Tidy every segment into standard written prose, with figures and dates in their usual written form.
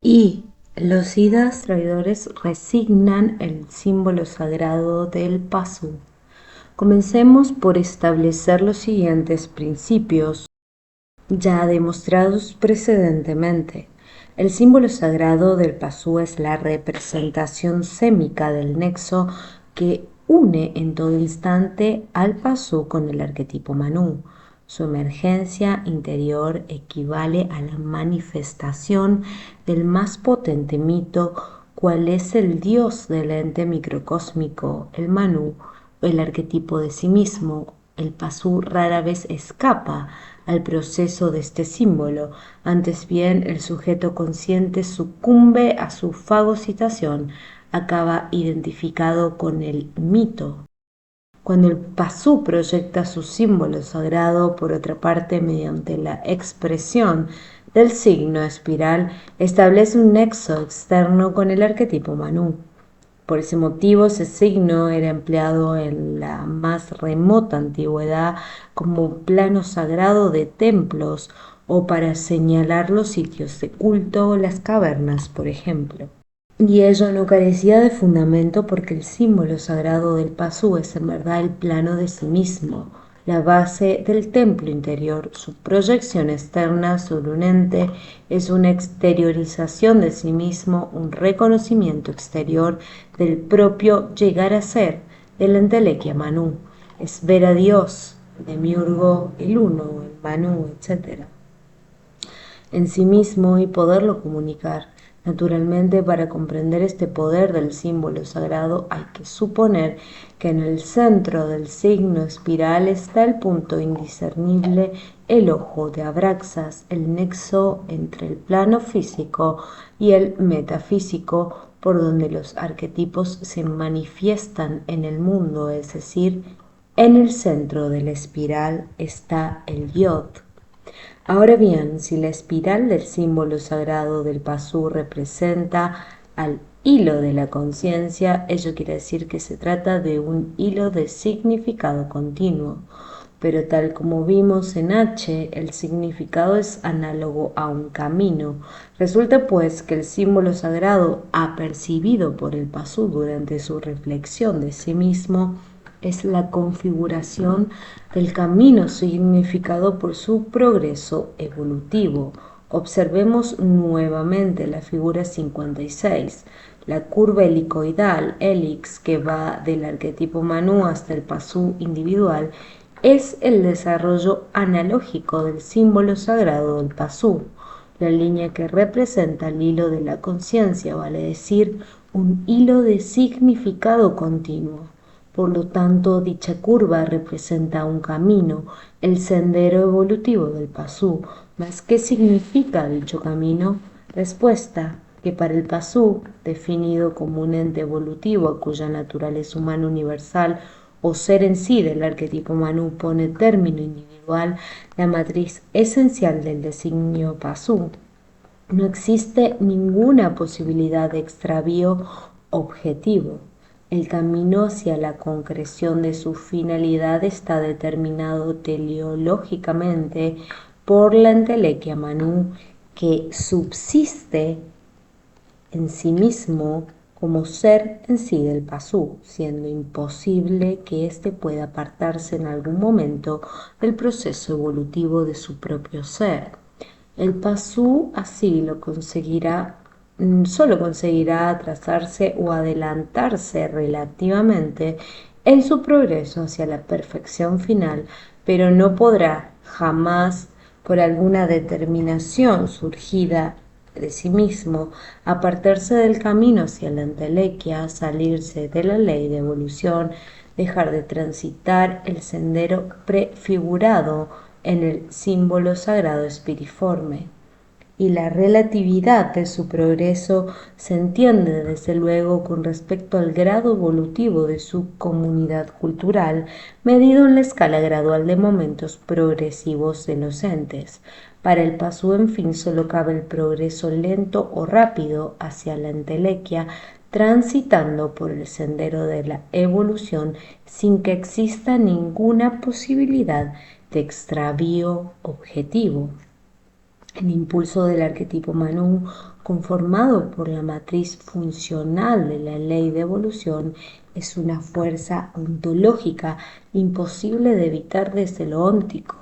Y los Siddhas traidores resignan el símbolo sagrado del Pazu. Comencemos por establecer los siguientes principios ya demostrados precedentemente. El símbolo sagrado del Pazu es la representación sémica del nexo que une en todo instante al Pazu con el arquetipo Manú. Su emergencia interior equivale a la manifestación del más potente mito, cual es el dios del ente microcósmico, el Manú, el arquetipo de sí mismo. El Pazu rara vez escapa al proceso de este símbolo, antes bien el sujeto consciente sucumbe a su fagocitación, acaba identificado con el mito. Cuando el Pazu proyecta su símbolo sagrado, por otra parte, mediante la expresión del signo espiral, establece un nexo externo con el arquetipo Manú. Por ese motivo, ese signo era empleado en la más remota antigüedad como plano sagrado de templos o para señalar los sitios de culto o las cavernas, por ejemplo. Y ello no carecía de fundamento porque el símbolo sagrado del Pazu es en verdad el plano de sí mismo, la base del templo interior. Su proyección externa sobre un ente es una exteriorización de sí mismo, un reconocimiento exterior del propio llegar a ser, del entelequia Manú. Es ver a Dios, Demiurgo, el Uno, el Manú, etc. en sí mismo y poderlo comunicar. Naturalmente, para comprender este poder del símbolo sagrado hay que suponer que en el centro del signo espiral está el punto indiscernible, el ojo de Abraxas, el nexo entre el plano físico y el metafísico, por donde los arquetipos se manifiestan en el mundo, es decir, en el centro de la espiral está el yod. Ahora bien, si la espiral del símbolo sagrado del Pazu representa al hilo de la conciencia, ello quiere decir que se trata de un hilo de significado continuo. Pero tal como vimos en H, el significado es análogo a un camino. Resulta pues que el símbolo sagrado apercibido por el Pazu durante su reflexión de sí mismo es la configuración del camino significado por su progreso evolutivo. Observemos nuevamente la figura 56, la curva helicoidal, helix, que va del arquetipo Manú hasta el Pazu individual, es el desarrollo analógico del símbolo sagrado del Pazu, la línea que representa el hilo de la conciencia, vale decir, un hilo de significado continuo. Por lo tanto, dicha curva representa un camino, el sendero evolutivo del Pazu. ¿Mas qué significa dicho camino? Respuesta: que para el Pazu, definido como un ente evolutivo a cuya naturaleza humana universal o ser en sí del arquetipo Manú pone término individual, la matriz esencial del designio Pazu, no existe ninguna posibilidad de extravío objetivo. El camino hacia la concreción de su finalidad está determinado teleológicamente por la entelequia Manú, que subsiste en sí mismo como ser en sí del Pazu, siendo imposible que éste pueda apartarse en algún momento del proceso evolutivo de su propio ser. El Pazu así lo conseguirá, solo conseguirá atrasarse o adelantarse relativamente en su progreso hacia la perfección final, pero no podrá jamás, por alguna determinación surgida de sí mismo, apartarse del camino hacia la entelequia, salirse de la ley de evolución, dejar de transitar el sendero prefigurado en el símbolo sagrado espiriforme. Y la relatividad de su progreso se entiende desde luego con respecto al grado evolutivo de su comunidad cultural, medido en la escala gradual de momentos progresivos de los entes. Para el Pazu, en fin, solo cabe el progreso lento o rápido hacia la entelequia, transitando por el sendero de la evolución sin que exista ninguna posibilidad de extravío objetivo. El impulso del arquetipo Manu, conformado por la matriz funcional de la ley de evolución, es una fuerza ontológica imposible de evitar desde lo óntico,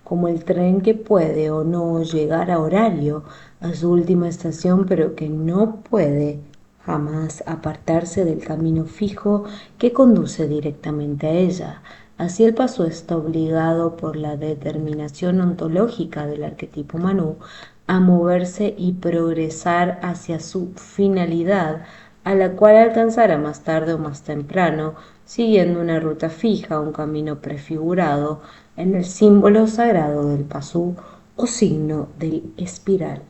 como el tren que puede o no llegar a horario a su última estación, pero que no puede jamás apartarse del camino fijo que conduce directamente a ella. Así el paso está obligado por la determinación ontológica del arquetipo Manu a moverse y progresar hacia su finalidad, a la cual alcanzará más tarde o más temprano, siguiendo una ruta fija, un camino prefigurado en el símbolo sagrado del pasú o signo del espiral.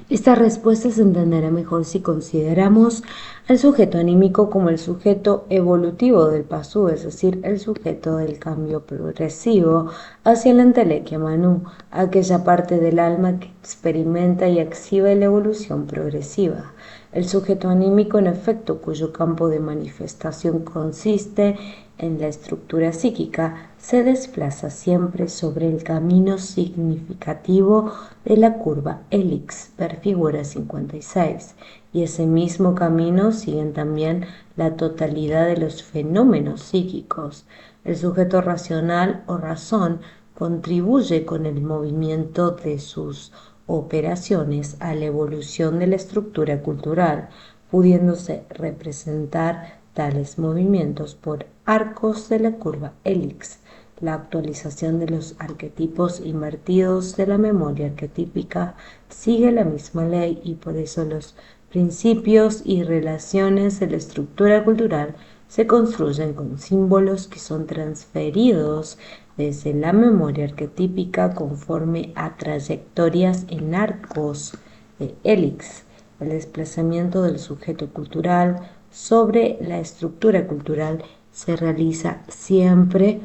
Esta respuesta se entenderá mejor si consideramos al sujeto anímico como el sujeto evolutivo del pasú, es decir, el sujeto del cambio progresivo hacia la entelequia Manu, aquella parte del alma que experimenta y exhibe la evolución progresiva. El sujeto anímico, en efecto, cuyo campo de manifestación consiste en la estructura psíquica, se desplaza siempre sobre el camino significativo de la curva hélix, ver figura 56, y ese mismo camino siguen también la totalidad de los fenómenos psíquicos. El sujeto racional o razón contribuye con el movimiento de sus operaciones a la evolución de la estructura cultural, pudiéndose representar tales movimientos por arcos de la curva hélix. La actualización de los arquetipos invertidos de la memoria arquetípica sigue la misma ley y por eso los principios y relaciones de la estructura cultural se construyen con símbolos que son transferidos desde la memoria arquetípica conforme a trayectorias en arcos de hélix. El desplazamiento del sujeto cultural sobre la estructura cultural se realiza siempre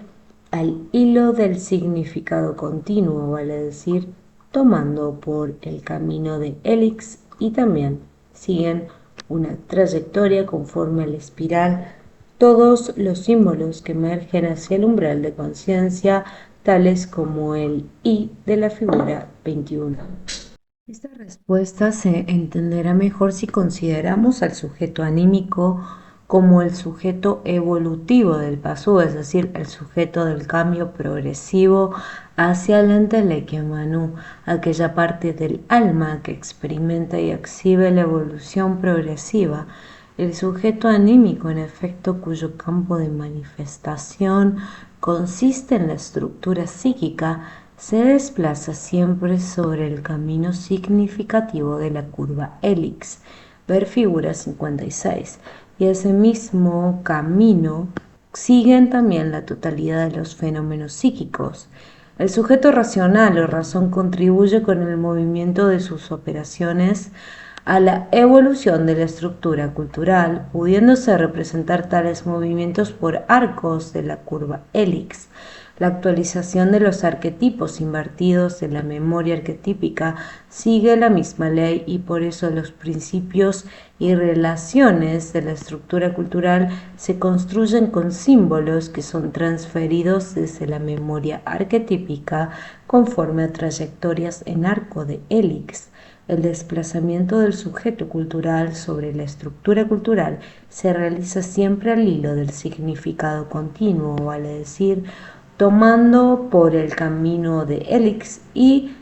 al hilo del significado continuo, vale decir, tomando por el camino de hélix y también siguen una trayectoria conforme a la espiral todos los símbolos que emergen hacia el umbral de conciencia, tales como el I de la figura 21. Esta respuesta se entenderá mejor si consideramos al sujeto anímico como el sujeto evolutivo del pasú, es decir, el sujeto del cambio progresivo hacia la entelequia Manu, aquella parte del alma que experimenta y exhibe la evolución progresiva. El sujeto anímico, en efecto, cuyo campo de manifestación consiste en la estructura psíquica, se desplaza siempre sobre el camino significativo de la curva hélix, ver figura 56, y ese mismo camino siguen también la totalidad de los fenómenos psíquicos. El sujeto racional o razón contribuye con el movimiento de sus operaciones a la evolución de la estructura cultural, pudiéndose representar tales movimientos por arcos de la curva hélix. La actualización de los arquetipos invertidos de la memoria arquetípica sigue la misma ley y por eso los principios y relaciones de la estructura cultural se construyen con símbolos que son transferidos desde la memoria arquetípica conforme a trayectorias en arco de hélix. El desplazamiento del sujeto cultural sobre la estructura cultural se realiza siempre al hilo del significado continuo, vale decir, tomando por el camino de hélix y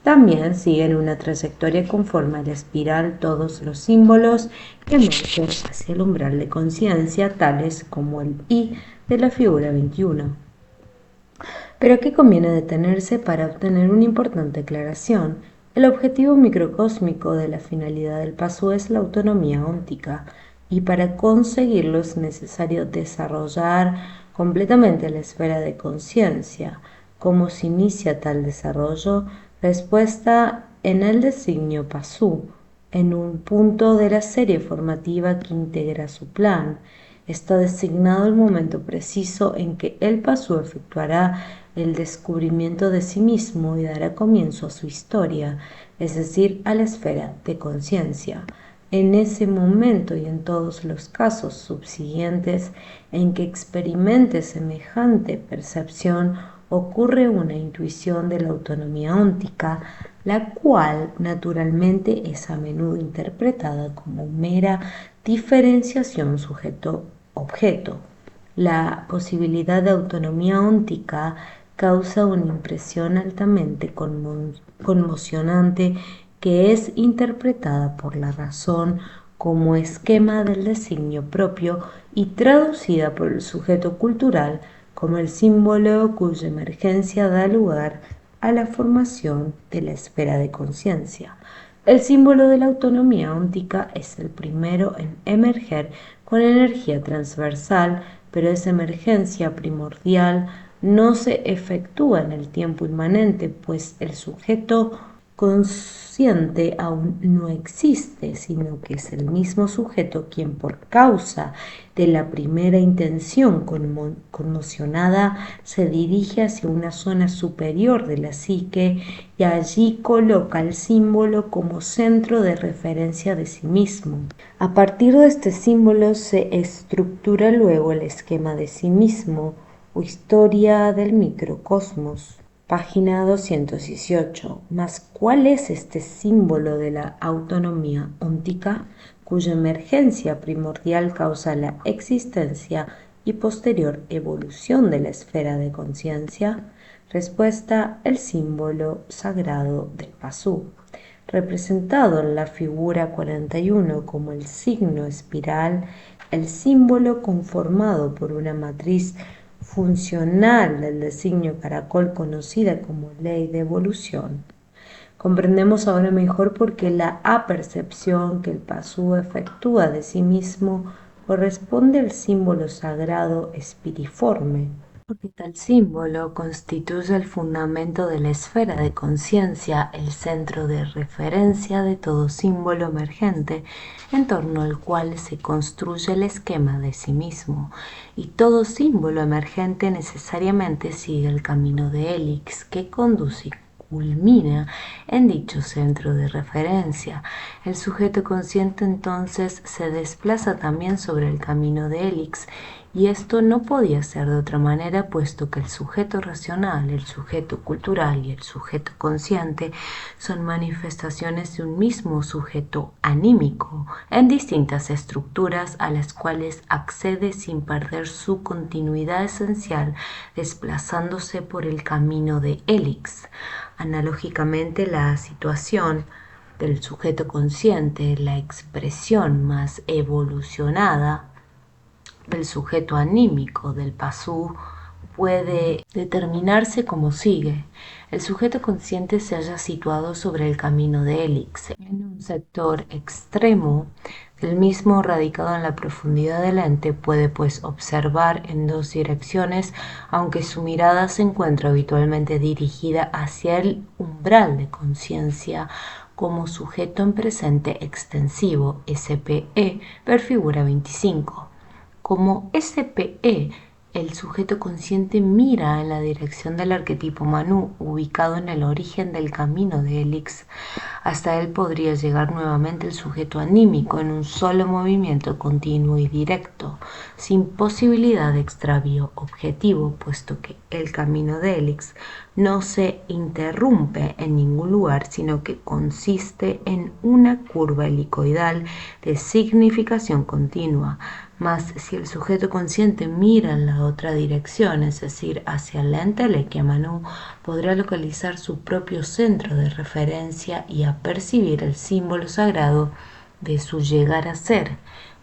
también siguen una trayectoria conforme a la espiral todos los símbolos que emergen hacia el umbral de conciencia, tales como el I de la figura 21. Pero aquí conviene detenerse para obtener una importante aclaración. El objetivo microcósmico de la finalidad del paso es la autonomía óntica, y para conseguirlo es necesario desarrollar completamente la esfera de conciencia. ¿Cómo se inicia tal desarrollo? Respuesta en el designio pasú, en un punto de la serie formativa que integra su plan. Está designado el momento preciso en que el pasú efectuará el descubrimiento de sí mismo y dará comienzo a su historia, es decir, a la esfera de conciencia. En ese momento y en todos los casos subsiguientes en que experimente semejante percepción ocurre una intuición de la autonomía óntica, la cual naturalmente es a menudo interpretada como mera diferenciación sujeto-objeto. La posibilidad de autonomía óntica causa una impresión altamente conmocionante que es interpretada por la razón como esquema del designio propio y traducida por el sujeto cultural como el símbolo cuya emergencia da lugar a la formación de la esfera de conciencia. El símbolo de la autonomía óntica es el primero en emerger con energía transversal, pero esa emergencia primordial no se efectúa en el tiempo inmanente, pues el sujeto consciente aún no existe, sino que es el mismo sujeto quien por causa de la primera intención conmocionada se dirige hacia una zona superior de la psique y allí coloca el símbolo como centro de referencia de sí mismo. A partir de este símbolo se estructura luego el esquema de sí mismo o historia del microcosmos. Página 218. Mas, ¿cuál es este símbolo de la autonomía óntica, cuya emergencia primordial causa la existencia y posterior evolución de la esfera de conciencia? Respuesta: el símbolo sagrado del Pasú, representado en la figura 41 como el signo espiral, el símbolo conformado por una matriz funcional del designio caracol conocida como ley de evolución. Comprendemos ahora mejor por qué la apercepción que el Pasú efectúa de sí mismo corresponde al símbolo sagrado espiriforme, porque tal símbolo constituye el fundamento de la esfera de conciencia, el centro de referencia de todo símbolo emergente en torno al cual se construye el esquema de sí mismo, y todo símbolo emergente necesariamente sigue el camino de Hélix que conduce y culmina en dicho centro de referencia. El sujeto consciente entonces se desplaza también sobre el camino de Hélix, y esto no podía ser de otra manera, puesto que el sujeto racional, el sujeto cultural y el sujeto consciente son manifestaciones de un mismo sujeto anímico en distintas estructuras a las cuales accede sin perder su continuidad esencial, desplazándose por el camino de Hélix. Analógicamente, la situación del sujeto consciente, la expresión más evolucionada del sujeto anímico del Pasú, puede determinarse como sigue. El sujeto consciente se halla situado sobre el camino de Hélix, en un sector extremo del mismo radicado en la profundidad del ente. Puede pues observar en dos direcciones, aunque su mirada se encuentra habitualmente dirigida hacia el umbral de conciencia como sujeto en presente extensivo, SPE, ver figura 25. Como SPE, el sujeto consciente mira en la dirección del arquetipo Manú, ubicado en el origen del camino de Hélix. Hasta él podría llegar nuevamente el sujeto anímico en un solo movimiento continuo y directo, sin posibilidad de extravío objetivo, puesto que el camino de Hélix no se interrumpe en ningún lugar, sino que consiste en una curva helicoidal de significación continua. Mas si el sujeto consciente mira en la otra dirección, es decir, hacia la entelequia Manú, podrá localizar su propio centro de referencia y apercibir el símbolo sagrado de su llegar a ser,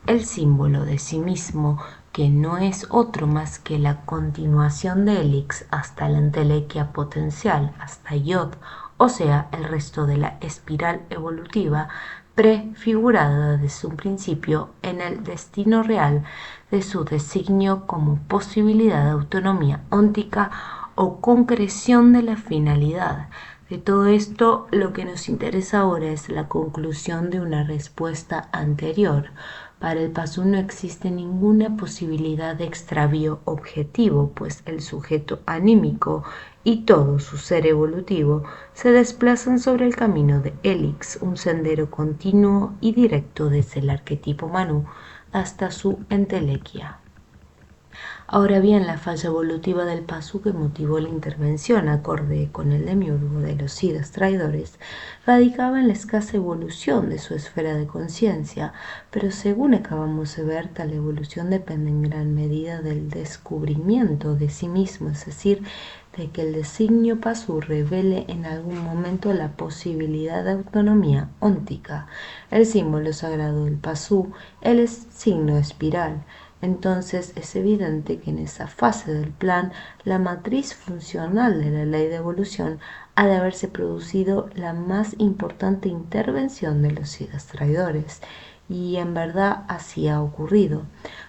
el símbolo de sí mismo, que no es otro más que la continuación de Hélix hasta la entelequia potencial, hasta Yod, o sea, el resto de la espiral evolutiva prefigurada desde un principio en el destino real de su designio como posibilidad de autonomía óntica o concreción de la finalidad. De todo esto, lo que nos interesa ahora es la conclusión de una respuesta anterior. Para el Pasú no existe ninguna posibilidad de extravío objetivo, pues el sujeto anímico y todo su ser evolutivo se desplazan sobre el camino de Hélix, un sendero continuo y directo desde el arquetipo Manú hasta su entelequia. Ahora bien, la falla evolutiva del pasú que motivó la intervención acorde con el demiurgo de los siddhas traidores radicaba en la escasa evolución de su esfera de conciencia, pero según acabamos de ver, tal evolución depende en gran medida del descubrimiento de sí mismo, es decir, de que el designio pasú revele en algún momento la posibilidad de autonomía óntica. El símbolo sagrado del pasú, el signo espiral. Entonces es evidente que en esa fase del plan, la matriz funcional de la ley de evolución ha de haberse producido la más importante intervención de los siddhas traidores. Y en verdad así ha ocurrido.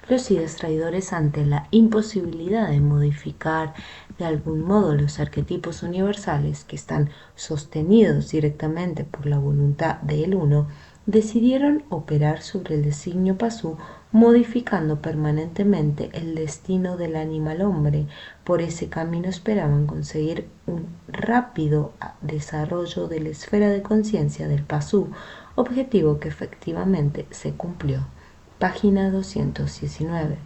Los siddhas traidores, ante la imposibilidad de modificar de algún modo los arquetipos universales que están sostenidos directamente por la voluntad del Uno, decidieron operar sobre el designio pasú, modificando permanentemente el destino del animal hombre. Por ese camino esperaban conseguir un rápido desarrollo de la esfera de conciencia del pasú, objetivo que efectivamente se cumplió. Página 219.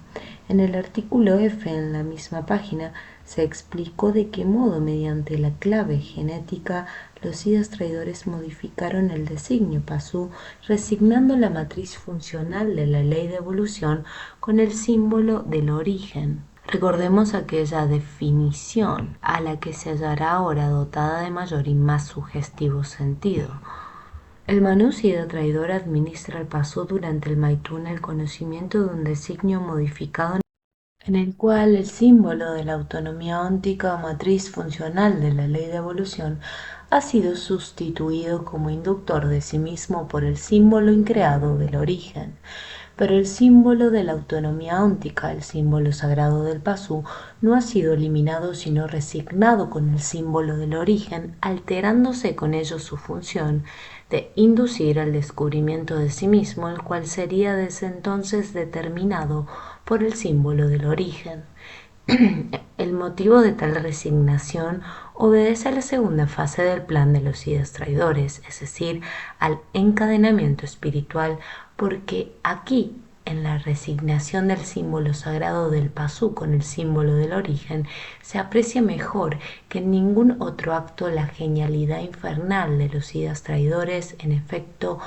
En el artículo F en la misma página se explicó de qué modo, mediante la clave genética, los siddhas traidores modificaron el designio pasú, resignando la matriz funcional de la ley de evolución con el símbolo del origen. Recordemos aquella definición a la que se hallará ahora dotada de mayor y más sugestivo sentido. El Manu Siddha traidor administra al pasú durante el Maituna el conocimiento de un designio modificado en el cual el símbolo de la autonomía óntica o matriz funcional de la ley de evolución ha sido sustituido como inductor de sí mismo por el símbolo increado del origen. Pero el símbolo de la autonomía óntica, el símbolo sagrado del pasú, no ha sido eliminado sino resignado con el símbolo del origen, alterándose con ello su función de inducir al descubrimiento de sí mismo, el cual sería desde entonces determinado por el símbolo del origen. El motivo de tal resignación obedece a la segunda fase del plan de los siddhas traidores, es decir, al encadenamiento espiritual, porque aquí, en la resignación del símbolo sagrado del pasú con el símbolo del origen, se aprecia mejor que en ningún otro acto la genialidad infernal de los siddhas traidores. En efecto,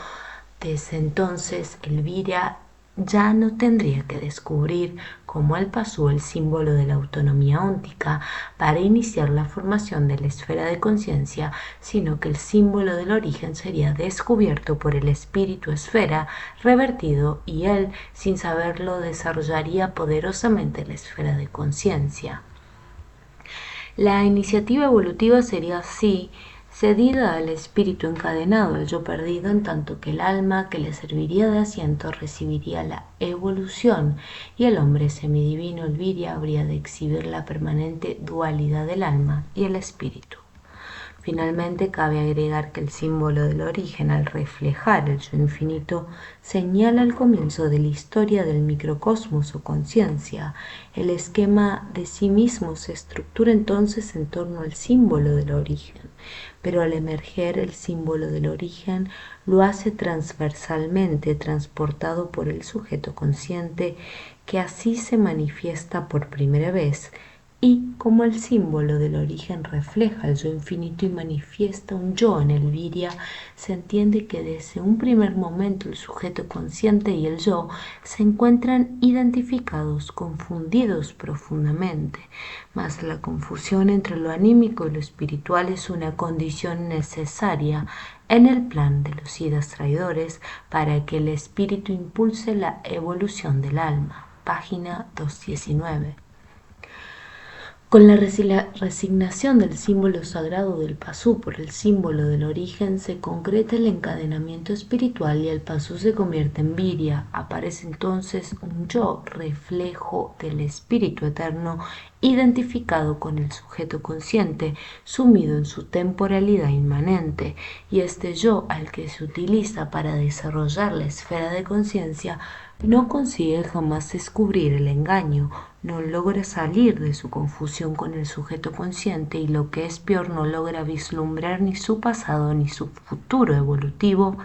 desde entonces el Virya ya no tendría que descubrir como el pasú el símbolo de la autonomía óntica para iniciar la formación de la esfera de conciencia, sino que el símbolo del origen sería descubierto por el espíritu esfera revertido y él, sin saberlo, desarrollaría poderosamente la esfera de conciencia. La iniciativa evolutiva sería así cedida al espíritu encadenado, el yo perdido, en tanto que el alma que le serviría de asiento recibiría la evolución y el hombre semidivino, el Virya, habría de exhibir la permanente dualidad del alma y el espíritu. Finalmente, cabe agregar que el símbolo del origen, al reflejar el yo infinito, señala el comienzo de la historia del microcosmos o conciencia. El esquema de sí mismo se estructura entonces en torno al símbolo del origen, pero al emerger el símbolo del origen lo hace transversalmente transportado por el sujeto consciente, que así se manifiesta por primera vez. Y como el símbolo del origen refleja el yo infinito y manifiesta un yo en el Virya, se entiende que desde un primer momento el sujeto consciente y el yo se encuentran identificados, confundidos profundamente. Mas la confusión entre lo anímico y lo espiritual es una condición necesaria en el plan de los siddhas traidores para que el espíritu impulse la evolución del alma. Página 219. Con la resignación del símbolo sagrado del pasú por el símbolo del origen se concreta el encadenamiento espiritual y el pasú se convierte en Virya. Aparece entonces un yo, reflejo del espíritu eterno, identificado con el sujeto consciente, sumido en su temporalidad inmanente, y este yo al que se utiliza para desarrollar la esfera de conciencia no consigue jamás descubrir el engaño, no logra salir de su confusión con el sujeto consciente y, lo que es peor, no logra vislumbrar ni su pasado ni su futuro evolutivo,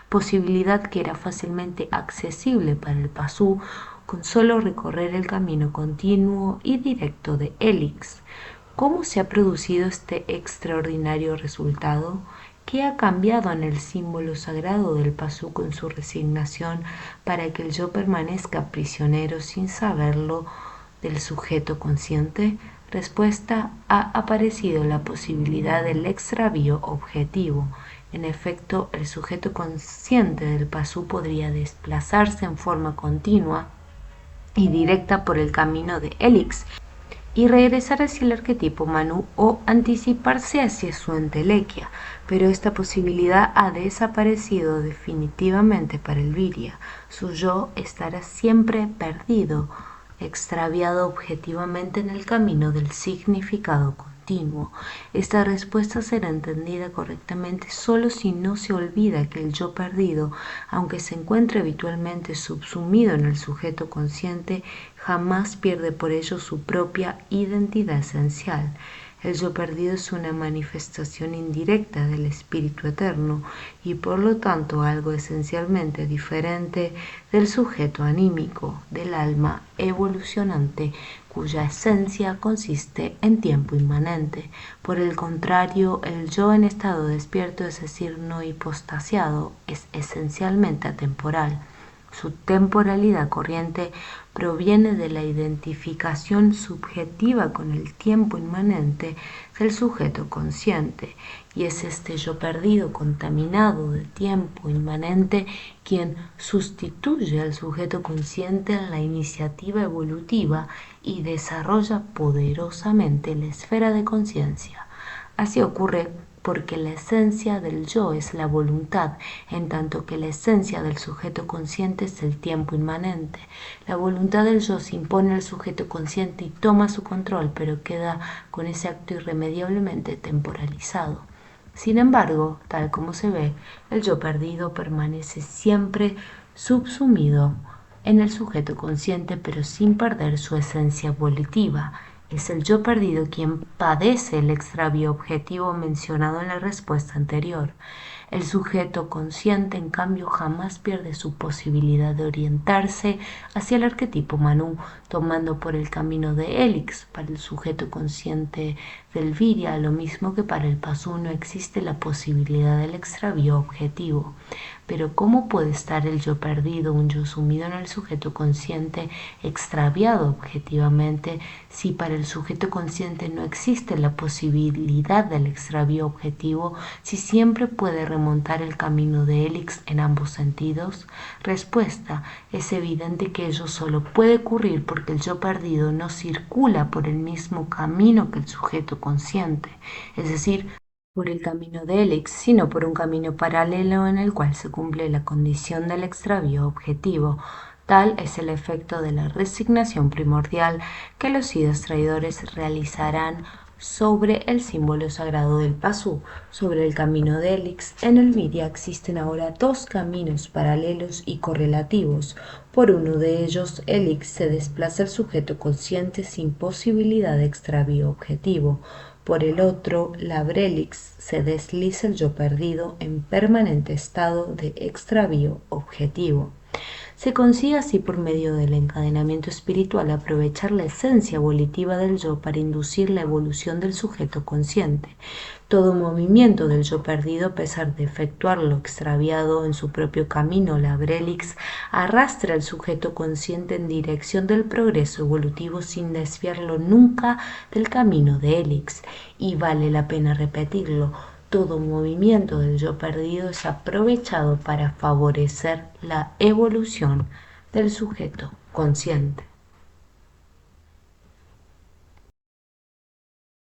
posibilidad que era fácilmente accesible para el pasú con solo recorrer el camino continuo y directo de Helix. ¿Cómo se ha producido este extraordinario resultado? ¿Qué ha cambiado en el símbolo sagrado del Pasú con su resignación para que el yo permanezca prisionero sin saberlo del sujeto consciente? Respuesta: ha aparecido la posibilidad del extravío objetivo. En efecto, el sujeto consciente del Pasú podría desplazarse en forma continua y directa por el camino de Helix y regresar hacia el arquetipo Manu o anticiparse hacia su entelequia, pero esta posibilidad ha desaparecido definitivamente para el Virya. Su yo estará siempre perdido, extraviado objetivamente en el camino del significado continuo. Esta respuesta será entendida correctamente solo si no se olvida que el yo perdido, aunque se encuentre habitualmente subsumido en el sujeto consciente, jamás pierde por ello su propia identidad esencial. El yo perdido es una manifestación indirecta del espíritu eterno y por lo tanto algo esencialmente diferente del sujeto anímico, del alma evolucionante, cuya esencia consiste en tiempo inmanente. Por el contrario, el yo en estado despierto, es decir, no hipostasiado, es esencialmente atemporal. Su temporalidad corriente proviene de la identificación subjetiva con el tiempo inmanente del sujeto consciente, y es este yo perdido contaminado de tiempo inmanente quien sustituye al sujeto consciente en la iniciativa evolutiva y desarrolla poderosamente la esfera de conciencia. Así ocurre porque la esencia del yo es la voluntad, en tanto que la esencia del sujeto consciente es el tiempo inmanente. La voluntad del yo se impone al sujeto consciente y toma su control, pero queda con ese acto irremediablemente temporalizado. Sin embargo, tal como se ve, el yo perdido permanece siempre subsumido en el sujeto consciente, pero sin perder su esencia volitiva. Es el yo perdido quien padece el extravío objetivo mencionado en la respuesta anterior. El sujeto consciente, en cambio, jamás pierde su posibilidad de orientarse hacia el arquetipo Manu, tomando por el camino de Helix. Para el sujeto consciente del Virya, lo mismo que para el Pasú, no existe la posibilidad del extravío objetivo. Pero ¿cómo puede estar el yo perdido, un yo sumido en el sujeto consciente, extraviado objetivamente, si para el sujeto consciente no existe la posibilidad del extravío objetivo, si siempre puede remontar el camino de Helix en ambos sentidos? Respuesta: es evidente que ello solo puede ocurrir porque el yo perdido no circula por el mismo camino que el sujeto consciente, es decir, por el camino de Helix, sino por un camino paralelo en el cual se cumple la condición del extravío objetivo. Tal es el efecto de la resignación primordial que los siddhas traidores realizarán sobre el símbolo sagrado del Pasú, sobre el camino de Helix. En el Virya existen ahora dos caminos paralelos y correlativos. Por uno de ellos, Helix se desplaza el sujeto consciente sin posibilidad de extravío objetivo. Por el otro, la Brelix, se desliza el yo perdido en permanente estado de extravío objetivo. Se consigue así, por medio del encadenamiento espiritual, aprovechar la esencia volitiva del yo para inducir la evolución del sujeto consciente. Todo movimiento del yo perdido, a pesar de efectuarlo extraviado en su propio camino, la Brelix, arrastra al sujeto consciente en dirección del progreso evolutivo sin desviarlo nunca del camino de Helix. Y vale la pena repetirlo: todo movimiento del yo perdido es aprovechado para favorecer la evolución del sujeto consciente.